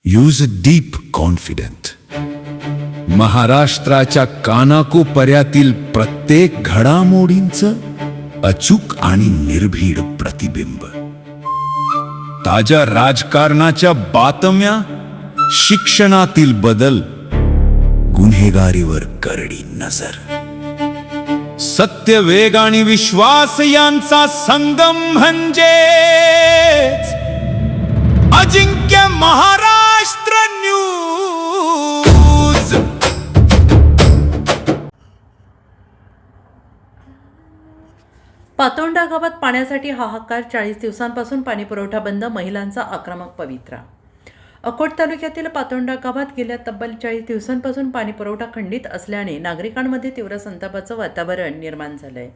Use deep confident. महाराष्ट्राच्या कानाकोपऱ्यातील प्रत्येक घडामोडींचं अचूक आणि निर्भीड प्रतिबिंब. ताज्या राजकारणाच्या बातम्या, शिक्षणातील बदल, गुन्हेगारीवर करडी नजर. सत्य, वेग आणि विश्वास यांचा संगम म्हणजे अजिंक्य महाराष्ट्र न्यूज. पातोंडा गावात पाण्यासाठी हाहाकार. 40 दिवसांपासून पाणीपुरवठा बंद. महिलांचा आक्रमक पवित्रा. अकोट तालुक्यातील पातोंडा गावात गेल्या तब्बल 40 दिवसांपासून पाणीपुरवठा खंडित असल्याने नागरिकांमध्ये तीव्र संतापाचं वातावरण निर्माण झालंय.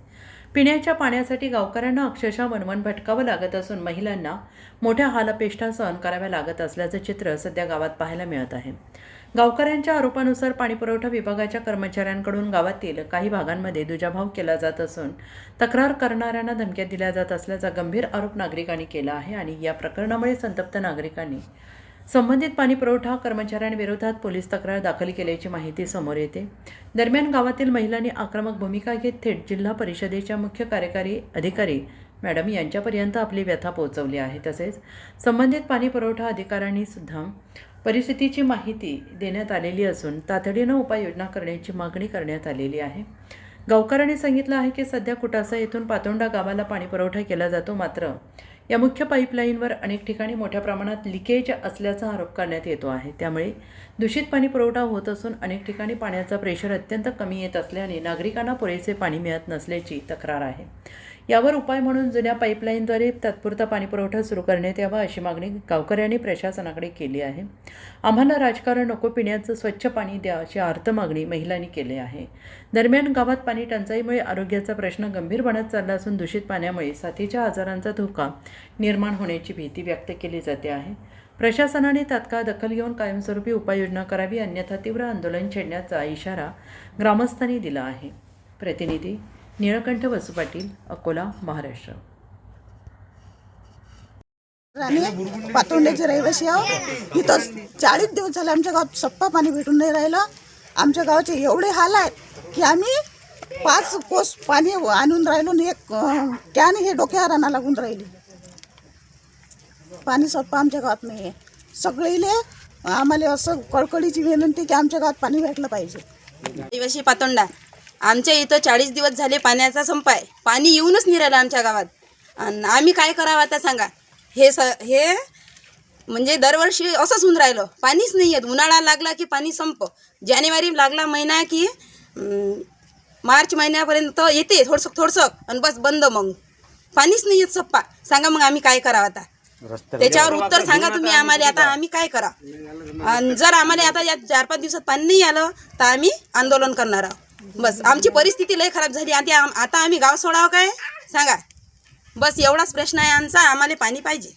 पिण्याच्या पाण्यासाठी गावकऱ्यांना अक्षरशः वणवण भटकावं लागत असून महिलांना मोठ्या हालअपेष्टा सहन कराव्या लागत असल्याचं चित्र सध्या गावात पाहायला मिळत आहे. गावकऱ्यांच्या आरोपानुसार पाणीपुरवठा विभागाच्या कर्मचाऱ्यांकडून गावातील काही भागांमध्ये दुजाभाव केला जात असून तक्रार करणाऱ्यांना धमक्या दिल्या जात असल्याचा गंभीर आरोप नागरिकांनी केला आहे आणि या प्रकरणामुळे संतप्त नागरिकांनी संबंधित पाणीपुरवठा कर्मचाऱ्यांविरोधात पोलीस तक्रार दाखल केल्याची माहिती समोर येते. दरम्यान गावातील महिलांनी आक्रमक भूमिका घेत थेट जिल्हा परिषदेच्या मुख्य कार्यकारी अधिकारी मॅडम यांच्यापर्यंत आपली व्यथा पोहोचवली आहे. तसेच संबंधित पाणीपुरवठा अधिकाऱ्यांनी सुद्धा परिस्थितीची माहिती देण्यात आलेली असून तातडीनं उपाययोजना करण्याची मागणी करण्यात आलेली आहे. गावकऱ्यांनी सांगितलं आहे की सध्या कुटासा येथून पातोंडा गावाला पाणीपुरवठा केला जातो, मात्र या मुख्य पाईपलाईनवर अनेक ठिकाणी मोठ्या प्रमाणात लिकेज असल्याचा आरोप करण्यात येतो आहे. त्यामुळे दूषित पाणी पुरवठा होत असून अनेक ठिकाणी पाण्याचा प्रेशर अत्यंत कमी येत असल्याने नागरिकांना पुरेसे पाणी मिळत नसल्याची तक्रार आहे. यावर उपाय म्हणून जुन्या पाईपलाईनद्वारे तात्पुरता पाणीपुरवठा सुरू करण्यात यावा अशी मागणी गावकऱ्यांनी प्रशासनाकडे केली आहे. आम्हाला राजकारण नको, पिण्याचं स्वच्छ पाणी द्या अशी आर्त मागणी महिलांनी केली आहे. दरम्यान गावात पाणी टंचाईमुळे आरोग्याचा प्रश्न गंभीर बनत चालला असून दूषित पाण्यामुळे साथीच्या आजारांचा धोका निर्माण होण्याची भीती व्यक्त केली जाते आहे. प्रशासनाने तात्काळ दखल घेऊन कायमस्वरूपी उपाययोजना करावी, अन्यथा तीव्र आंदोलन छेडण्याचा इशारा ग्रामस्थांनी दिला आहे. प्रतिनिधी निळकंठ वसू पाटील, अकोला, महाराष्ट्र. पातोंड्याचे रहिवासी आहोत. इथं 40 दिवस झाले आमच्या गावात सप्पा पाणी भेटून नाही राहिलं. आमच्या गावाचे एवढे हाल आहेत की आम्ही 5 कोस पाणी आणून राहिलो आणि एक कॅन हे डोक्यावर आणा लागून राहिली. पाणी सप्पा आमच्या गावात नाही आहे. सगळीले आम्हाला असं कळकळीची विनंती की आमच्या गावात पाणी भेटलं पाहिजे. रहिवासी पातोंडा, आमच्या इथं 40 दिवस झाले पाण्याचा संप आहे. पाणी येऊनच नाही राहिलं आमच्या गावात. आणि आम्ही काय करावं आता सांगा. हे म्हणजे दरवर्षी असंच होऊन राहिलं. पाणीच नाही येत. उन्हाळा लागला की पाणी संप. जानेवारी लागला महिना की मार्च महिन्यापर्यंत येते थोडसं आणि बस बंद. मग पाणीच नाही येत सप्पा. सांगा मग आम्ही काय करावं आता. त्याच्यावर उत्तर सांगा तुम्ही आम्हाला. आता आम्ही काय करा. आणि जर आम्हाला आता या 4-5 दिवसात पाणी नाही आलं तर आम्ही आंदोलन करणार आहोत. बस आमची परिस्थिती लय खराब झाली. आता आम्ही गाव सोडावं काय सांगा. बस एवढाच प्रश्न आहे आमचा. आम्हाला पाणी पाहिजे.